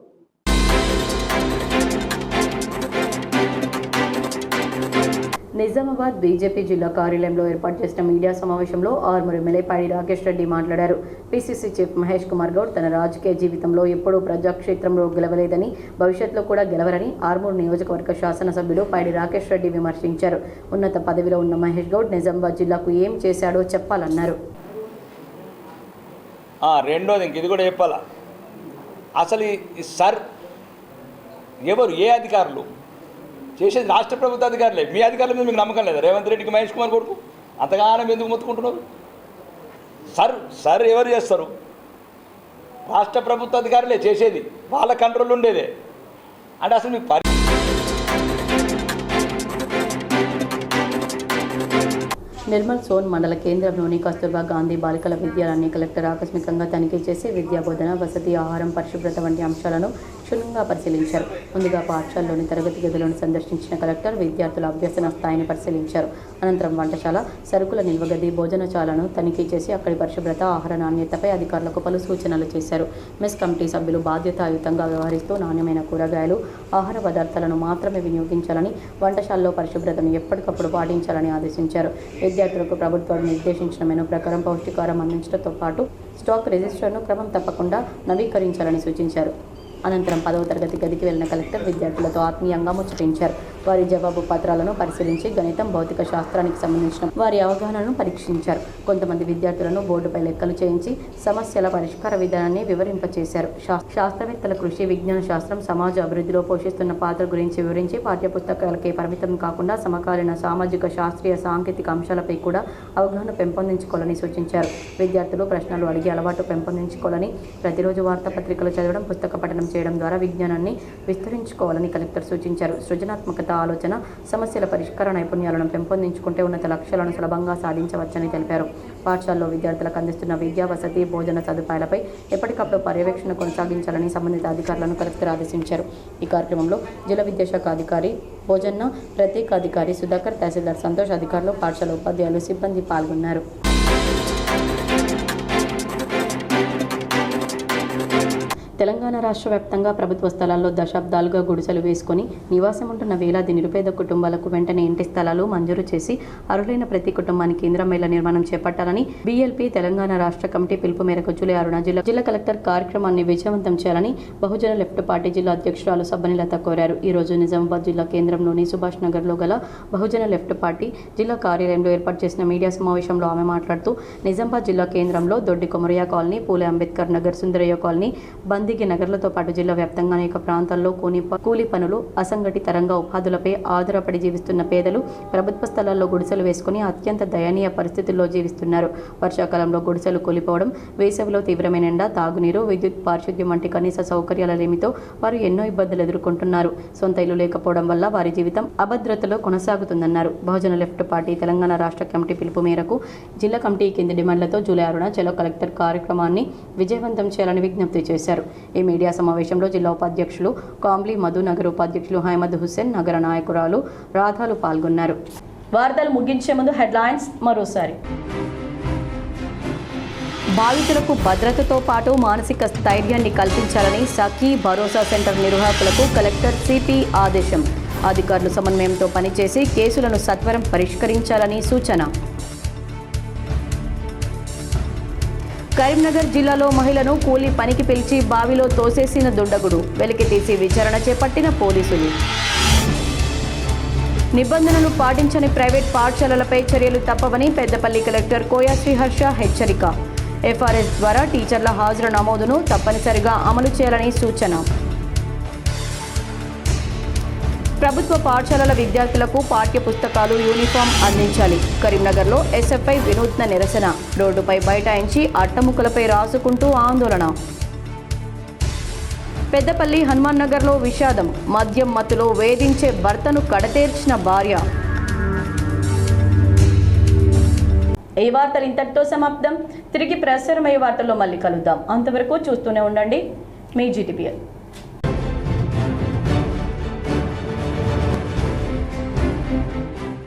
నిజామాబాద్ బీజేపీ జిల్లా కార్యాలయంలో ఏర్పాటు చేసిన మీడియా సమావేశంలో ఆర్మూర్ ఎమ్మెల్యే పైడి రాకేష్ రెడ్డి మాట్లాడారు. పీసీసీ చీఫ్ మహేష్ కుమార్ గౌడ్ తన రాజకీయ జీవితంలో ఎప్పుడూ ప్రజాక్షేత్రంలో గెలవలేదని, భవిష్యత్తులో కూడా గెలవరని ఆర్మూర్ నియోజకవర్గ శాసనసభ్యులు పైడి రాకేష్ రెడ్డి విమర్శించారు. ఉన్నత పదవిలో ఉన్న మహేష్ గౌడ్ నిజామాబాద్ జిల్లాకు ఏం చేశాడో చెప్పాలన్నారు. రెండోది ఇంక ఇది కూడా చెప్పాలా, అసలు ఈ సార్ ఎవరు, ఏ అధికారులు చేసేది? రాష్ట్ర ప్రభుత్వ అధికారులే. మీ అధికారుల మీద మీకు నమ్మకం లేదా? రేవంత్ రెడ్డికి మహేష్ కుమార్ కొడుకు అంతగానం ఎందుకు మొత్తుకుంటున్నారు? సార్ ఎవరు చేస్తారు? రాష్ట్ర ప్రభుత్వ అధికారులే చేసేది, వాళ్ళ కంట్రోల్ ఉండేదే. అంటే అసలు మీకు నిర్మల్ సోన్ మండల కేంద్రంలోని కస్తూర్బా గాంధీ బాలికల విద్యాలయాన్ని కలెక్టర్ ఆకస్మికంగా తనిఖీ చేసి విద్యా బోధన, వసతి, ఆహారం, పరిశుభ్రత వంటి అంశాలను క్షుణ్ణంగా పరిశీలించారు. ముందుగా పాఠశాలలోని తరగతి గదులను సందర్శించిన కలెక్టర్ విద్యార్థుల అభ్యసన స్థాయిని పరిశీలించారు. అనంతరం వంటశాల, సరుకుల నిల్వగది, భోజనశాలను తనిఖీ చేసి అక్కడి పరిశుభ్రత, ఆహార నాణ్యతపై అధికారులకు పలు సూచనలు చేశారు. మెస్ కమిటీ సభ్యులు బాధ్యతాయుతంగా వ్యవహరిస్తూ నాణ్యమైన కూరగాయలు, ఆహార పదార్థాలను మాత్రమే వినియోగించాలని, వంటశాలలో పరిశుభ్రతను ఎప్పటికప్పుడు పాటించాలని ఆదేశించారు. విద్యార్థులకు ప్రభుత్వం నిర్దేశించిన మెనూ ప్రకారం పౌష్టికాహారం అందించడంతో పాటు స్టాక్ రిజిస్టర్ను క్రమం తప్పకుండా నవీకరించాలని సూచించారు. అనంతరం 10వ తరగతి గదికి వెళ్లిన కలెక్టర్ విద్యార్థులతో ఆత్మీయంగా ముచ్చటించారు. వారి జవాబు పత్రాలను పరిశీలించి గణితం, భౌతిక శాస్త్రానికి సంబంధించిన వారి అవగాహనను పరీక్షించారు. కొంతమంది విద్యార్థులను బోర్డుపై లెక్కలు చేయించి సమస్యల పరిష్కార విధానాన్ని వివరింపచేశారు. శాస్త్రవేత్తల కృషి, విజ్ఞాన శాస్త్రం సమాజ అభివృద్ధిలో పోషిస్తున్న పాత్ర గురించి వివరించి పాఠ్యపుస్తకాలకే పరిమితం కాకుండా సమకాలీన సామాజిక, శాస్త్రీయ, సాంకేతిక అంశాలపై కూడా అవగాహన పెంపొందించుకోవాలని సూచించారు. విద్యార్థులు ప్రశ్నలు అడిగే అలవాటు పెంపొందించుకోవాలని, ప్రతిరోజు వార్తాపత్రికలు చదవడం, పుస్తక పఠనం చేయడం ద్వారా విజ్ఞానాన్ని విస్తరించుకోవాలని కలెక్టర్ సూచించారు. సృజనాత్మకత, ఆలోచన, సమస్యల పరిష్కార నైపుణ్యాలను పెంపొందించుకుంటే ఉన్నత లక్ష్యాలను సులభంగా సాధించవచ్చని తెలిపారు. పాఠశాలలో విద్యార్థులకు అందిస్తున్న విద్యా, వసతి, భోజన సదుపాయాలపై ఎప్పటికప్పుడు పర్యవేక్షణ కొనసాగించాలని సంబంధిత అధికారులను కలెక్టర్ ఆదేశించారు. ఈ కార్యక్రమంలో జిల్లా విద్యాశాఖ అధికారి భోజన్న, ప్రత్యేక అధికారి సుధాకర్, తహసీల్దార్ సంతోష్, అధికారులు, పాఠశాల ఉపాధ్యాయులు, సిబ్బంది పాల్గొన్నారు. తెలంగాణ రాష్ట్ర వ్యాప్తంగా ప్రభుత్వ స్థలాల్లో దశాబ్దాలుగా గుడిసెలు వేసుకొని నివాసం ఉంటున్న వేలాది నిరుపేద కుటుంబాలకు వెంటనే ఇంటి స్థలాలు మంజూరు చేసి అర్హులైన ప్రతి కుటుంబానికి ఇందిరమ్మ ఇళ్ల నిర్మాణం చేపట్టాలని బీఎల్పీ తెలంగాణ రాష్ట్ర కమిటీ పిలుపు మేరకు జూలై 6న జిల్లా కలెక్టర్ కార్యక్రమాన్ని విజయవంతం చేయాలని బహుజన లెఫ్ట్ పార్టీ జిల్లా అధ్యక్షురాలు సబ్బనిలత కోరారు. ఈ రోజు నిజామాబాద్ జిల్లా కేంద్రంలోని సుభాష్ నగర్లో గల బహుజన లెఫ్ట్ పార్టీ జిల్లా కార్యాలయంలో ఏర్పాటు చేసిన మీడియా సమావేశంలో ఆమె మాట్లాడుతూ నిజామాబాద్ జిల్లా కేంద్రంలో దొడ్డి కొమరయ్య కాలనీ, పూలే అంబేద్కర్ నగర్, సుందరయ్య కాలనీ, బందిగి నగర్లతో పాటు జిల్లా వ్యాప్తంగా అనేక ప్రాంతాల్లో కూలీ పనులు, అసంఘటిత రంగ ఉపాధులపై ఆధారపడి జీవిస్తున్న పేదలు ప్రభుత్వ స్థలాల్లో గుడిసెలు వేసుకుని అత్యంత దయనీయ పరిస్థితుల్లో జీవిస్తున్నారు. వర్షాకాలంలో గుడిసెలు కూలిపోవడం, వేసవిలో తీవ్రమైన ఎండ, తాగునీరు, విద్యుత్, పారిశుద్ధ్యం వంటి కనీస సౌకర్యాల లేమితో వారు ఎన్నో ఇబ్బందులు ఎదుర్కొంటున్నారు. సొంత ఇల్లు లేకపోవడం వల్ల వారి జీవితం అభద్రతలో కొనసాగుతుందన్నారు. బహుజన లెఫ్ట్ పార్టీ తెలంగాణ రాష్ట్ర కమిటీ పిలుపు మేరకు జిల్లా కమిటీ కింది డిమాండ్లతో జూలై 6న చలో కలెక్టర్ కార్యక్రమాన్ని విజయవంతం చేయాలని విజ్ఞప్తి చేశారు. ఈ మీడియా సమావేశంలో జిల్లా ఉపాధ్యక్షులు కాంబ్లీ మధు, నగర ఉపాధ్యక్షులు హైమద్ హుస్సేన్, నగర నాయకురాలు రాధాలు పాల్గొన్నారు. వార్తలు ముగించే ముందు హెడ్లైన్స్ మరోసారి. బాధితులకు భద్రతతో పాటు మానసిక స్థైర్యాన్ని కల్పించాలని సఖీ భరోసా సెంటర్ నిర్వాహకులకు కలెక్టర్ సిపి ఆదేశం. అధికారులు సమన్వయంతో పనిచేసి కేసులను సత్వరం పరిష్కరించాలని సూచన. కరీంనగర్ జిల్లాలో మహిళను కూలీ పనికి పిలిచి బావిలో తోసేసిన దుండగుడు వెలికితీసి విచారణ చేపట్టిన పోలీసులు. నిబంధనలు పాటించని ప్రైవేట్ పాఠశాలలపై చర్యలు తప్పవని పెద్దపల్లి కలెక్టర్ కోయా శ్రీహర్ష హెచ్చరిక. ఎఫ్ఆర్ఎస్ ద్వారా టీచర్ల హాజరు నమోదును తప్పనిసరిగా అమలు చేయాలని సూచన. ప్రభుత్వ పాఠశాలల విద్యార్థులకు పాఠ్య పుస్తకాలు, యూనిఫామ్ అందించాలి. కరీంనగర్లో ఎస్ఎఫ్ఐ వినూత్న నిరసన, రోడ్డుపై బైఠాయించి అట్టముక్కలపై రాసుకుంటూ ఆందోళన. పెద్దపల్లి హనుమాన్ నగర్లో విషాదం, మద్యం మత్తులో వేధించే భర్తను కడతేర్చిన భార్య. ఈ వార్తలు ఇంతటితో సమాప్తం. తిరిగి ప్రసారమయ్యే వార్తల్లో మళ్ళీ కలుద్దాం. అంతవరకు చూస్తూనే ఉండండి మీ GTPL.